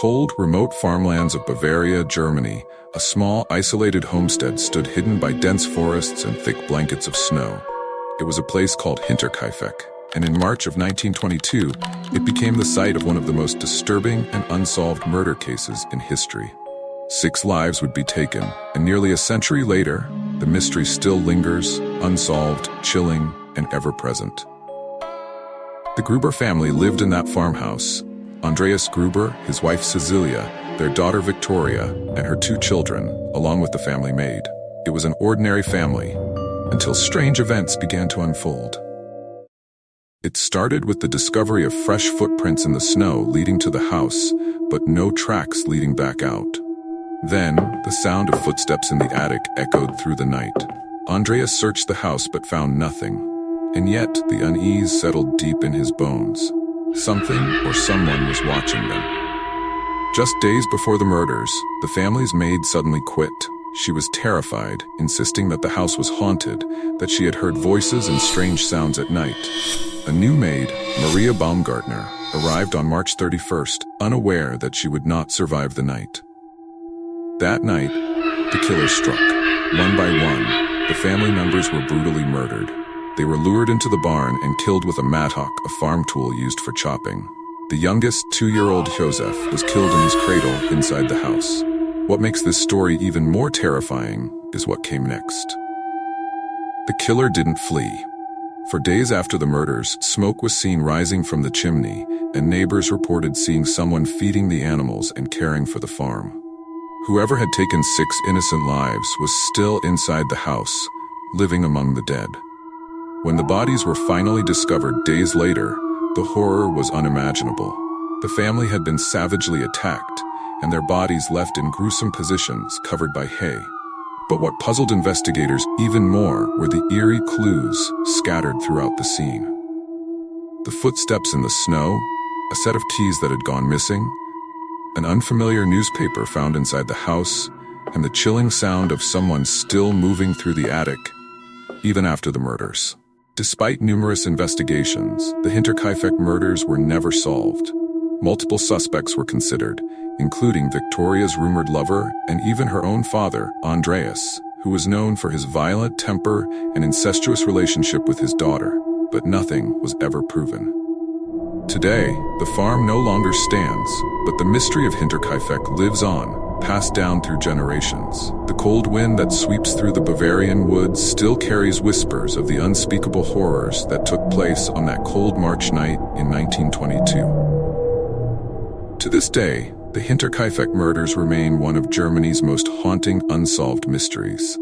cold, remote farmlands of Bavaria, Germany, a small, isolated homestead stood hidden by dense forests and thick blankets of snow. It was a place called Hinterkaifeck, and in March of 1922, it became the site of one of the most disturbing and unsolved murder cases in history. 6 lives would be taken, and nearly a century later, the mystery still lingers, unsolved, chilling, and ever-present. The Gruber family lived in that farmhouse. Andreas Gruber, his wife Cecilia, their daughter Victoria, and her 2 children, along with the family maid. It was an ordinary family, until strange events began to unfold. It started with the discovery of fresh footprints in the snow leading to the house, but no tracks leading back out. Then, the sound of footsteps in the attic echoed through the night. Andreas searched the house but found nothing, and yet the unease settled deep in his bones. Something or someone was watching them. Just days before the murders, the family's maid suddenly quit. She was terrified, insisting that the house was haunted, that she had heard voices and strange sounds at night. A new maid, Maria Baumgartner, arrived on March 31st, unaware that she would not survive the night. That night, the killers struck. One by one, the family members were brutally murdered. They were lured into the barn and killed with a mattock, a farm tool used for chopping. The youngest, 2-year-old Josef, was killed in his cradle inside the house. What makes this story even more terrifying is what came next. The killer didn't flee. For days after the murders, smoke was seen rising from the chimney, and neighbors reported seeing someone feeding the animals and caring for the farm. Whoever had taken 6 innocent lives was still inside the house, living among the dead. When the bodies were finally discovered days later, the horror was unimaginable. The family had been savagely attacked, and their bodies left in gruesome positions covered by hay. But what puzzled investigators even more were the eerie clues scattered throughout the scene. The footsteps in the snow, a set of keys that had gone missing, an unfamiliar newspaper found inside the house, and the chilling sound of someone still moving through the attic, even after the murders. Despite numerous investigations, the Hinterkaifeck murders were never solved. Multiple suspects were considered, including Victoria's rumored lover and even her own father, Andreas, who was known for his violent temper and incestuous relationship with his daughter, but nothing was ever proven. Today, the farm no longer stands, but the mystery of Hinterkaifeck lives on, passed down through generations. The cold wind that sweeps through the Bavarian woods still carries whispers of the unspeakable horrors that took place on that cold March night in 1922. To this day, the Hinterkaifeck murders remain one of Germany's most haunting unsolved mysteries.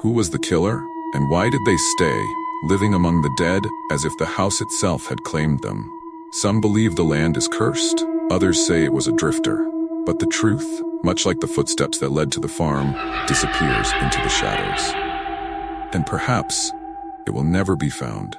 Who was the killer, and why did they stay, living among the dead as if the house itself had claimed them? Some believe the land is cursed, others say it was a drifter. But the truth, much like the footsteps that led to the farm, disappears into the shadows. And perhaps it will never be found.